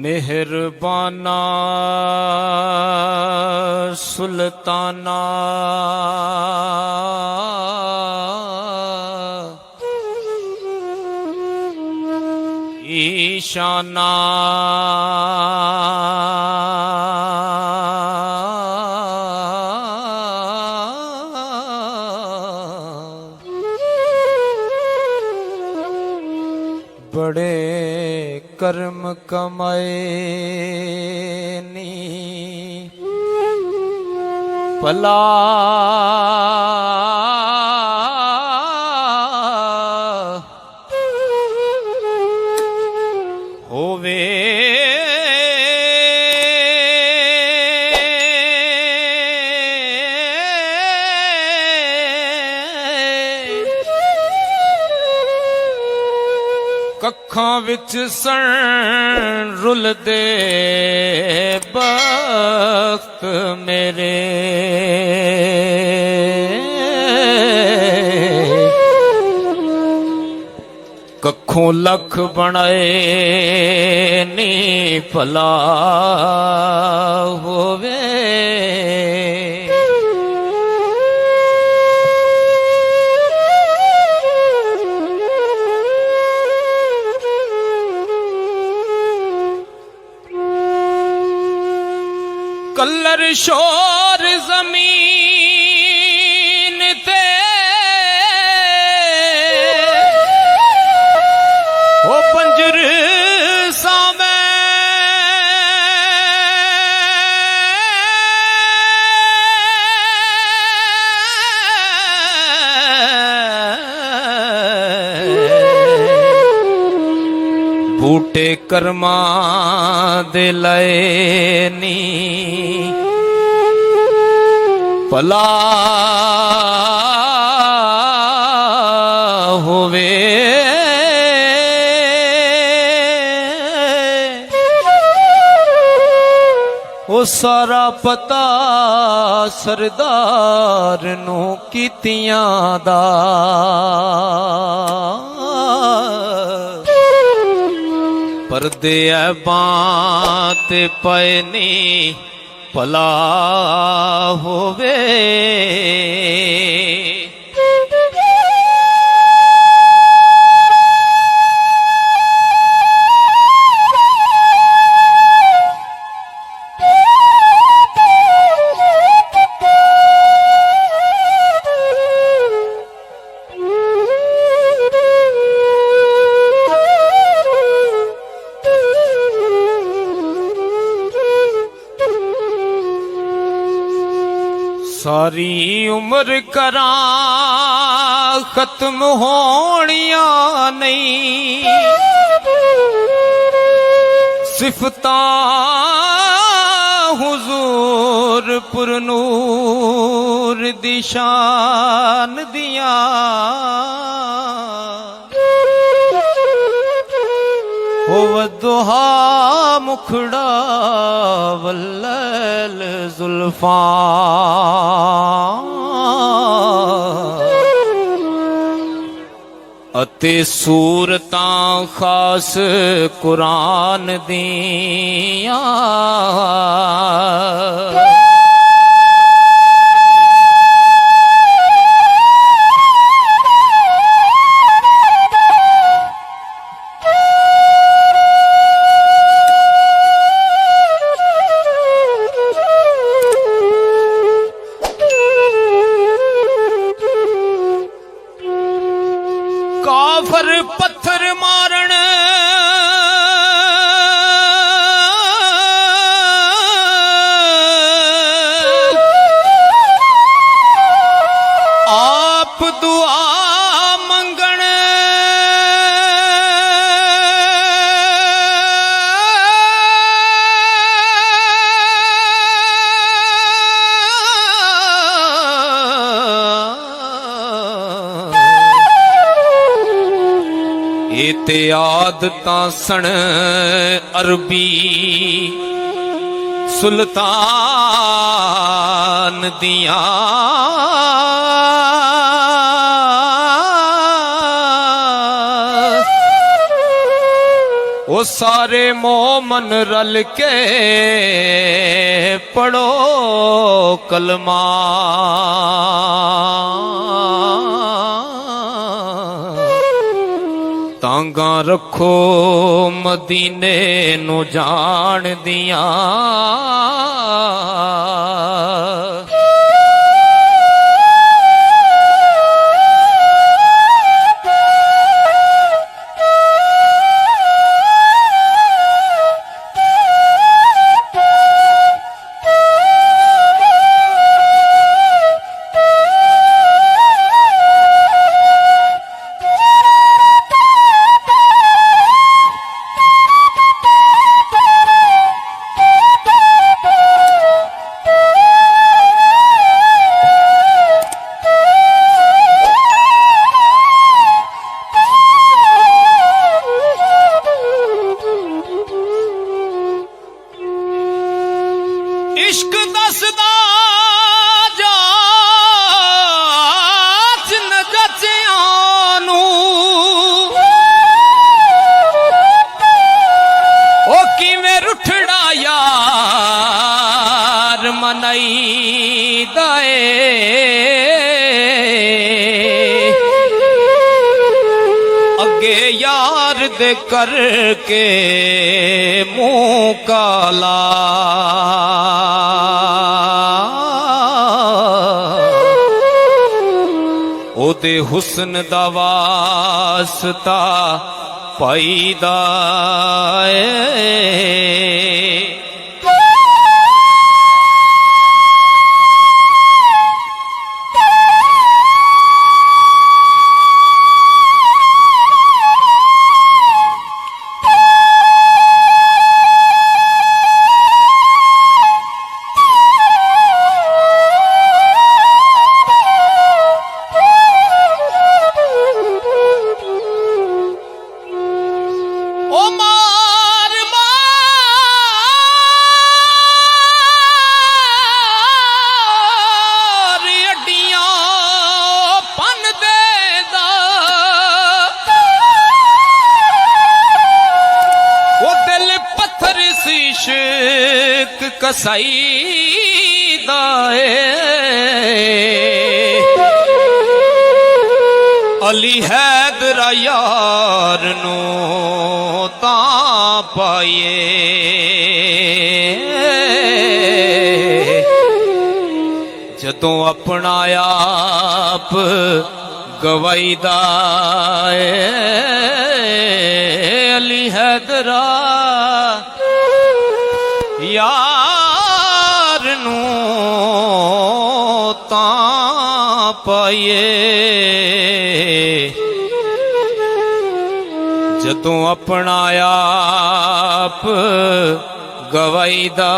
मेहरबाना सुल्ताना ईशाना बड़े कर्म कमाए नी भला होवे कखां विच सण रुलदे बख्त मेरे कखों लख बनाए नी भला होवे कलर शोर जमीन ते ओ पंजर सामे बूटे कर्मा दे लाए नी भला होवे ओ सारा पता सरदार नू कीतियां दा परदे बात पे नी भला होवे सारी उम्र करा खत्म होनिया नहीं सिफतां हुजूर पुरनूर दी शान दिया हो वदुहा मुखड़ा वल्लल जुल्फां अते सूरतां खास कुरान दियां काफर पत्थर मारण आप दुआ मंगण ते आदतां सन अरबी सुल्तान दियां ਉਹ ਸਾਰੇ ਮੋਮਨ ਰਲ ਕੇ ਪੜੋ ਕਲਮਾ ਤਾਂਗਾ ਰੱਖੋ ਮਦੀਨੇ ਨੂੰ ਜਾਣ ਦੀਆਂ इश्क दसदा जाच न जचियां नूं ओ किवें रुठड़ा यार मनाईदा अगे यार दे करके मुंह काला ओदे हुस्न दा वास्ता पाईदा इश्क कसाईदा अली हैदर यार नू तां पाए जदों अपना आप गवाईदा अली हैदरा यार नू तां पाए जदों अपना आप गवाईदा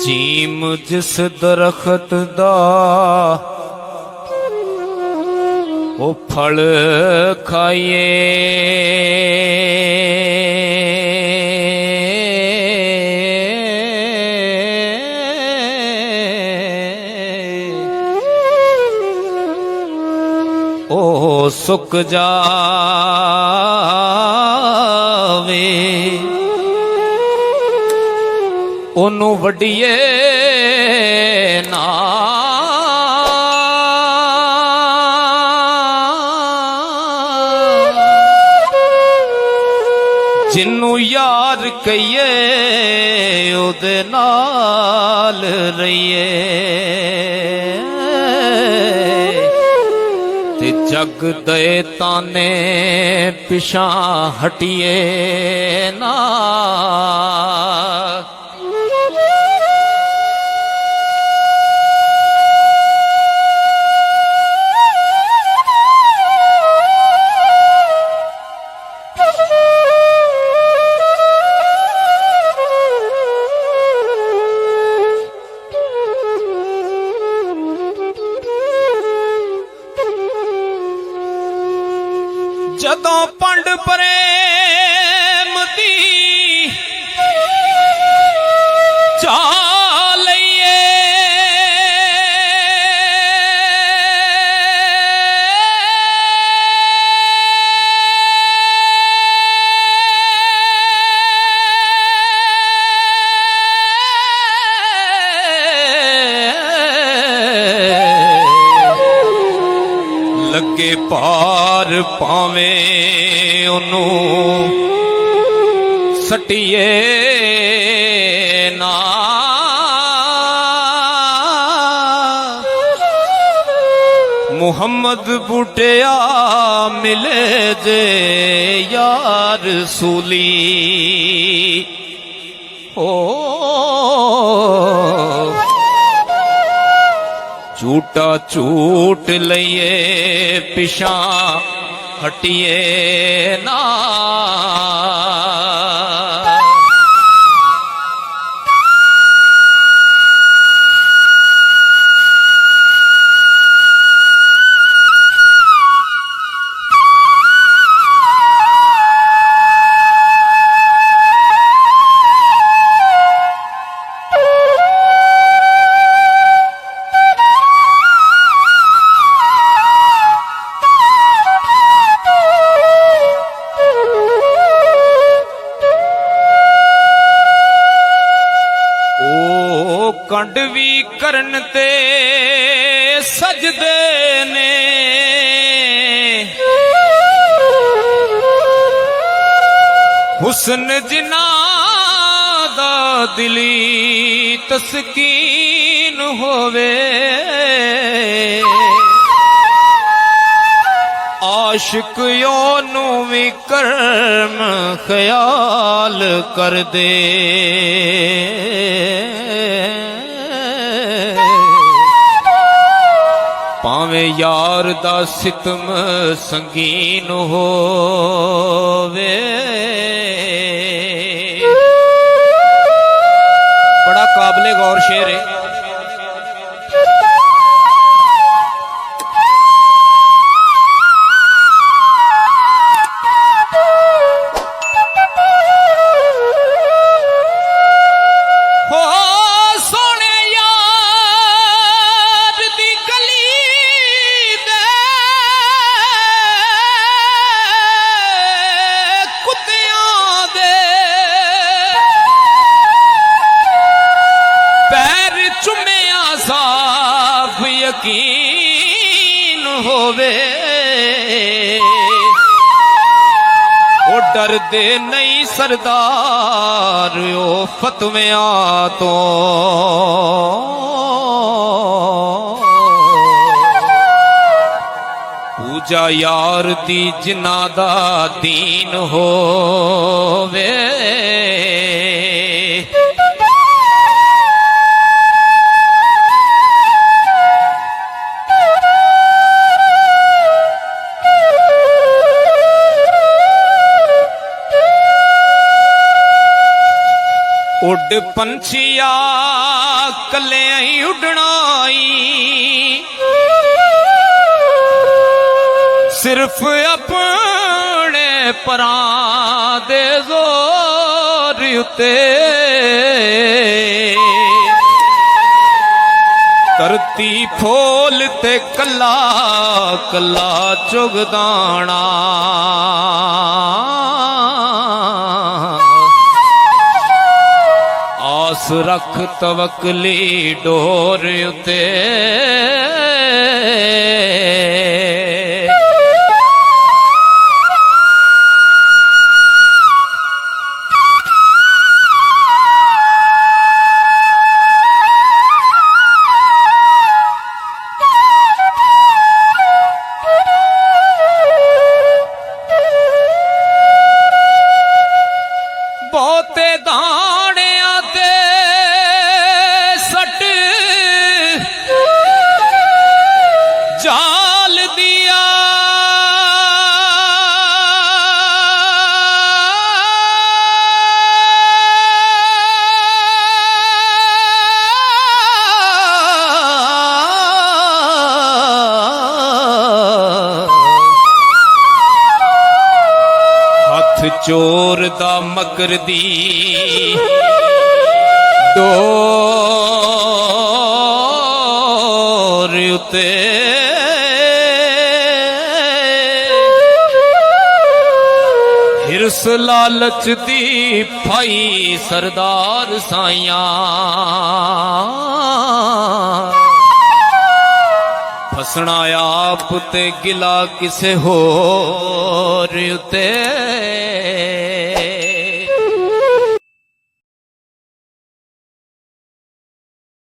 जीम जिस दरख्त दा ओ फल खाइए ओ सुक जावे ओनू वड्डिए ना जिन्नू यार कहिए ओदे नाल रहिए ते जग दे ताने पिछा हटिए ना ਤੋਂ ਪੰਡ ਪ੍ਰੇਮ ਦੀ ਚਾਹ ਲਈਏ ਲੱਗੇ ਪਾਰ ਪਾਵੇਂ ਉਹਨੂੰ ਸੱਟੀਏ ਨਾ ਮੁਹੰਮਦ ਬੁੱਟਿਆ ਮਿਲੇ ਜੇ ਯਾਰ ਰਸੂਲੀ ਝੂਟਾ ਝੂਟ ਲਈਏ ਪਿਛਾਂ ਹਟੀਏ ਨਾ ਕੰਡ ਵੀ ਕਰਨ ਤੇ ਸਜਦੇ ਨੇ ਹੁਸਨ ਜਿਨ੍ਹਾਂ ਦਾ ਦਿਲੀ ਤਸਕੀਨ ਹੋਵੇ ਆਸ਼ਿਕ ਉਹਨੂੰ ਵੀ ਕਰਮ ਖਿਆਲ ਕਰਦੇ ਭਾਵੇਂ ਯਾਰ ਦਾ ਸਿਤਮ ਸੰਗੀਨ ਹੋਵੇ ਬੜਾ ਕਾਬਲੇ ਗੌਰ ਸ਼ੇਰ ਹੈ ਯਕੀਨ ਹੋਵੇ ਉਹ ਡਰਦੇ ਨਹੀਂ ਸਰਦਾਰ ਉਹ ਫਤਵਿਆਂ ਤੋਂ ਪੂਜਾ ਯਾਰ ਦੀ ਜਿਨ੍ਹਾਂ ਦਾ ਦੀਨ ਹੋਵੇ ਉੱਡ ਪੰਛੀਆ ਕੱਲਿਆਂ ਹੀ ਉੱਡਣਾਈ ਸਿਰਫ ਆਪਣੇ ਪਰਾਂ ਦੇ ਜ਼ੋਰ ਉੱਤੇ ਧਰਤੀ ਫੋਲ ਤੇ ਕੱਲਾ ਕੱਲਾ ਚੁਗਦਾਣਾ ਆਸ ਰੱਖ ਤਵਕਲੀ ਡੋਰ ਉਤੇ ਬਹੁਤੇ ਦਾਣਿਆਂ ਤੇ ਸੱਟ ਜਾ ਚੋਰ ਦਾ ਮਕਰ ਦੀ ਡੋਰ ਉਤੇ ਹਿਰਸ ਲਾਲਚ ਦੀ ਭਾਈ ਸਰਦਾਰ ਸਾਈਆਂ ਫਸਣਾ ਆਪ ਤੇ ਗਿਲਾ ਕਿਸੇ ਹੋਰ ਉਤੇ